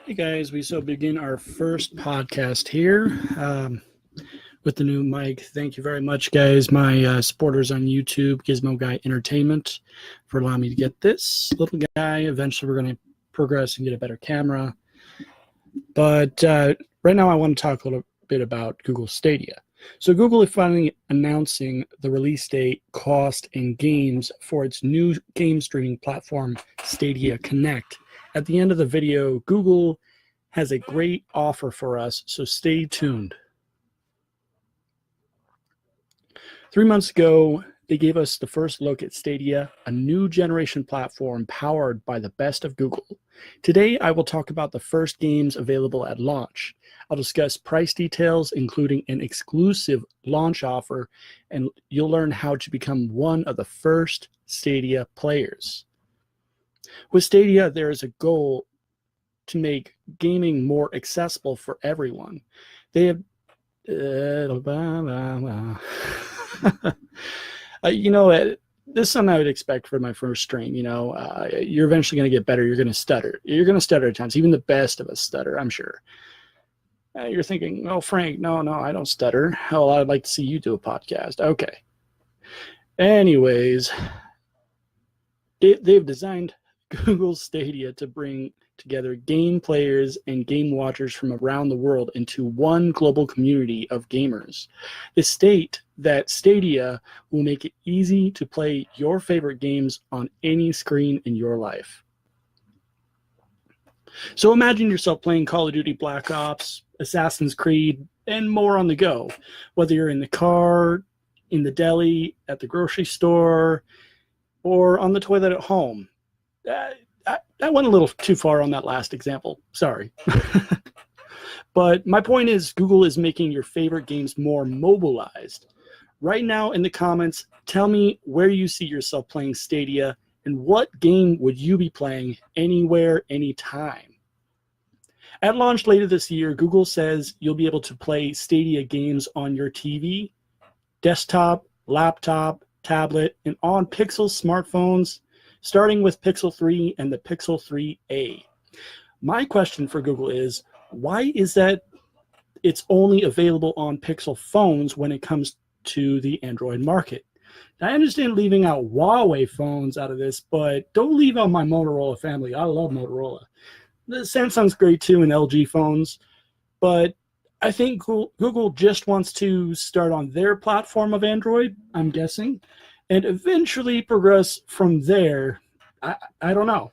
Hey guys, we so begin our first podcast here with the new mic. Thank you very much, guys. My supporters on YouTube, Gizmo Guy Entertainment, for allowing me to get this little guy. Eventually, we're going to progress and get a better camera. But right now, I want to talk a little bit about Google Stadia. So Google is finally announcing the release date, cost, and games for its new game streaming platform, Stadia Connect. At the end of the video, Google has a great offer for us, so stay tuned. 3 months ago, they gave us the first look at Stadia, a new generation platform powered by the best of Google. Today, I will talk about the first games available at launch. I'll discuss price details, including an exclusive launch offer, and you'll learn how to become one of the first Stadia players. With Stadia, there is a goal to make gaming more accessible for everyone. They have, this is something I would expect for my first stream. You're eventually going to get better. You're going to stutter. You're going to stutter at times. Even the best of us stutter, I'm sure. You're thinking, oh, Frank, no, I don't stutter. Hell, I'd like to see you do a podcast. Okay. Anyways, they've designed Google Stadia to bring together game players and game watchers from around the world into one global community of gamers. They state that Stadia will make it easy to play your favorite games on any screen in your life. So imagine yourself playing Call of Duty Black Ops, Assassin's Creed, and more on the go, whether you're in the car, in the deli, at the grocery store, or on the toilet at home. I went a little too far on that last example. Sorry. But my point is, Google is making your favorite games more mobilized. Right now in the comments, tell me where you see yourself playing Stadia and what game would you be playing anywhere, anytime. At launch later this year, Google says you'll be able to play Stadia games on your TV, desktop, laptop, tablet, and on Pixel smartphones, starting with Pixel 3 and the Pixel 3a. My question for Google is, why is that it's only available on Pixel phones when it comes to the Android market? Now, I understand leaving out Huawei phones out of this, but don't leave out my Motorola family. I love Motorola. The Samsung's great too, and LG phones, but I think Google just wants to start on their platform of Android, I'm guessing, and eventually progress from there. I don't know.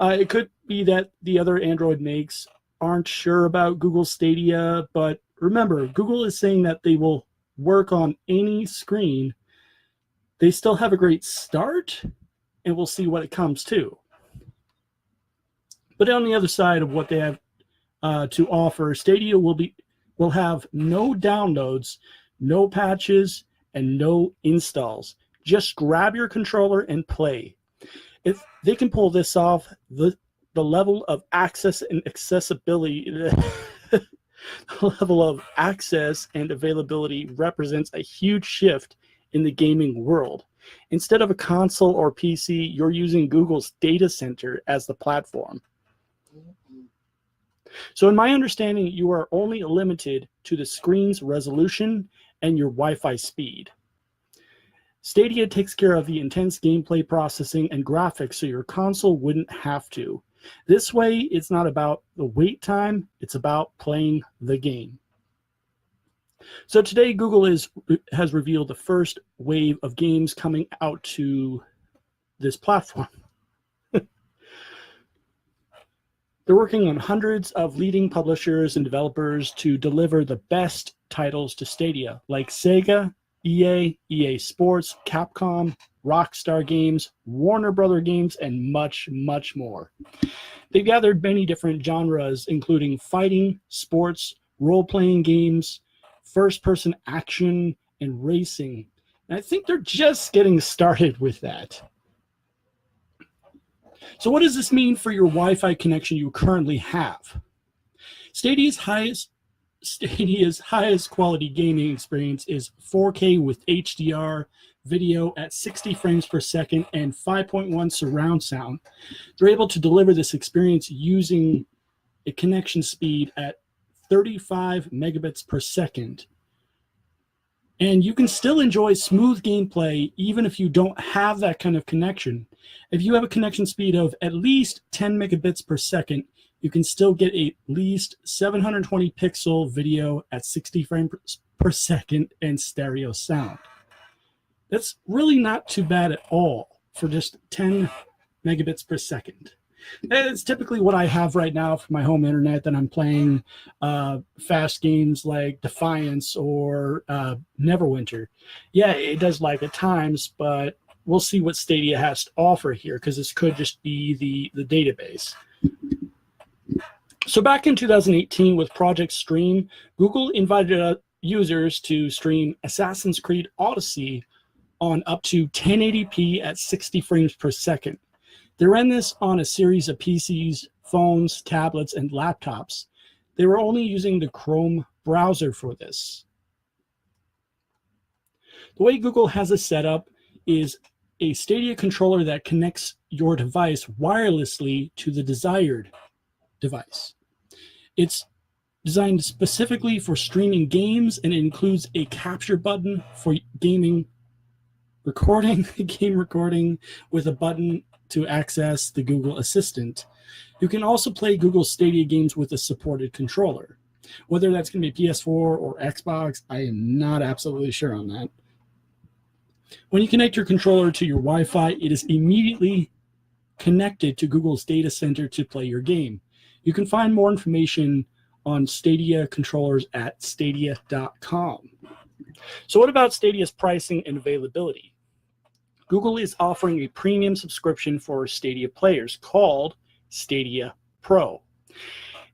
It could be that the other Android makes aren't sure about Google Stadia, but remember, Google is saying that they will work on any screen. They still have a great start, and we'll see what it comes to. But on the other side of what they have to offer, Stadia will have no downloads, no patches, and no installs. Just grab your controller and play. If they can pull this off, the level of access and accessibility, the level of access and availability represents a huge shift in the gaming world. Instead of a console or PC, you're using Google's data center as the platform. So in my understanding, you are only limited to the screen's resolution and your Wi-Fi speed. Stadia takes care of the intense gameplay processing and graphics so your console wouldn't have to. This way, it's not about the wait time, it's about playing the game. So today, Google has revealed the first wave of games coming out to this platform. They're working on hundreds of leading publishers and developers to deliver the best titles to Stadia, like Sega, EA Sports, Capcom, Rockstar Games, Warner Brother Games, and much, much more. They've gathered many different genres, including fighting, sports, role-playing games, first-person action, and racing. And I think they're just getting started with that. So what does this mean for your Wi-Fi connection you currently have? Stadia's highest quality gaming experience is 4K with HDR video at 60 frames per second and 5.1 surround sound. They're able to deliver this experience using a connection speed at 35 megabits per second. And you can still enjoy smooth gameplay even if you don't have that kind of connection. If you have a connection speed of at least 10 megabits per second, you can still get at least 720 pixel video at 60 frames per second and stereo sound. That's really not too bad at all for just 10 megabits per second. It's typically what I have right now for my home internet that I'm playing fast games like Defiance or Neverwinter. Yeah, it does lag at times, but we'll see what Stadia has to offer here, because this could just be the database. So back in 2018 with Project Stream, Google invited users to stream Assassin's Creed Odyssey on up to 1080p at 60 frames per second. They ran this on a series of PCs, phones, tablets, and laptops. They were only using the Chrome browser for this. The way Google has it set up is a Stadia controller that connects your device wirelessly to the desired device. It's designed specifically for streaming games, and it includes a capture button for game recording with a button to access the Google Assistant. You can also play Google Stadia games with a supported controller. Whether that's going to be PS4 or Xbox, I am not absolutely sure on that. When you connect your controller to your Wi-Fi, it is immediately connected to Google's data center to play your game. You can find more information on Stadia controllers at stadia.com. So what about Stadia's pricing and availability? Google is offering a premium subscription for Stadia players called Stadia Pro.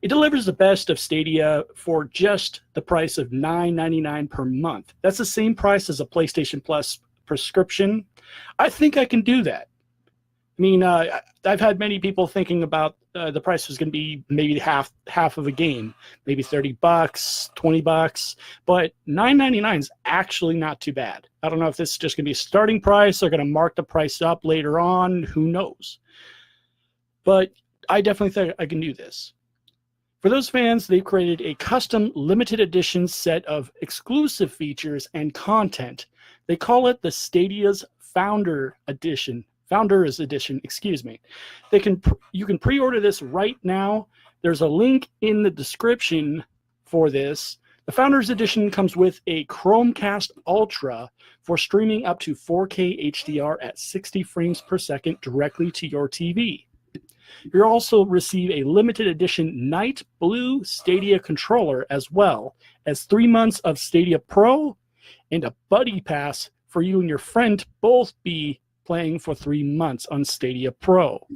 It delivers the best of Stadia for just the price of $9.99 per month. That's the same price as a PlayStation Plus prescription. I think I can do that. I mean, I've had many people thinking about the price was going to be maybe half of a game, maybe $30, $20, but $9.99 is actually not too bad. I don't know if this is just going to be a starting price. They're going to mark the price up later on. Who knows? But I definitely think I can do this. For those fans, they've created a custom limited edition set of exclusive features and content. They call it the Stadia's Founders Edition, excuse me. You can pre-order this right now. There's a link in the description for this. The Founders Edition comes with a Chromecast Ultra for streaming up to 4K HDR at 60 frames per second directly to your TV. You'll also receive a limited edition Night Blue Stadia controller, as well as 3 months of Stadia Pro and a buddy pass for you and your friend to both be playing for 3 months on Stadia Pro.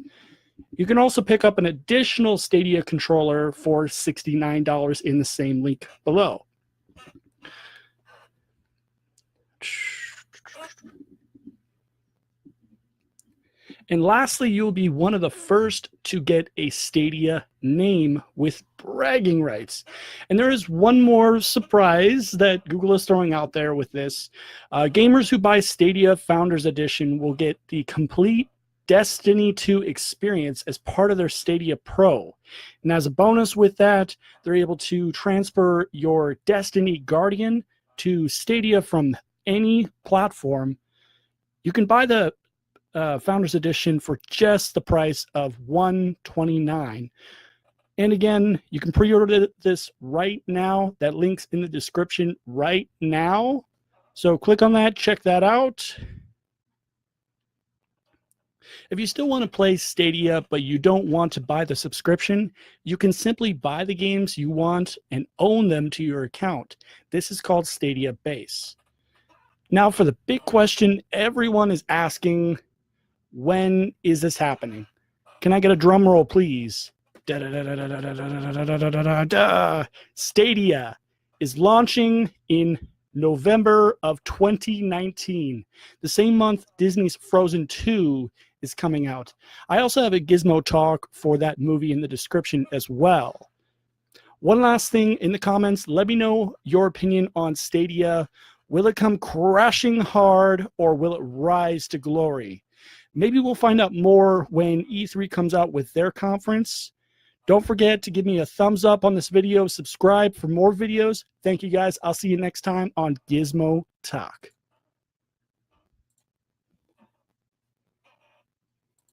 You can also pick up an additional Stadia controller for $69 in the same link below. And lastly, you'll be one of the first to get a Stadia name with bragging rights. And there is one more surprise that Google is throwing out there with this. Gamers who buy Stadia Founders Edition will get the complete Destiny 2 experience as part of their Stadia Pro. And as a bonus with that, they're able to transfer your Destiny Guardian to Stadia from any platform. You can buy the Founders Edition for just the price of $129. And again, you can pre-order this right now. That link's in the description right now. So click on that, check that out. If you still want to play Stadia, but you don't want to buy the subscription, you can simply buy the games you want and own them to your account. This is called Stadia Base. Now for the big question everyone is asking, when is this happening? Can I get a drum roll, please? Stadia is launching in November of 2019. The same month Disney's Frozen 2 is coming out. I also have a Gizmo talk for that movie in the description as well. One last thing in the comments, let me know your opinion on Stadia. Will it come crashing hard, or will it rise to glory? Maybe we'll find out more when E3 comes out with their conference. Don't forget to give me a thumbs up on this video, subscribe for more videos. Thank you guys. I'll see you next time on Gizmo Talk.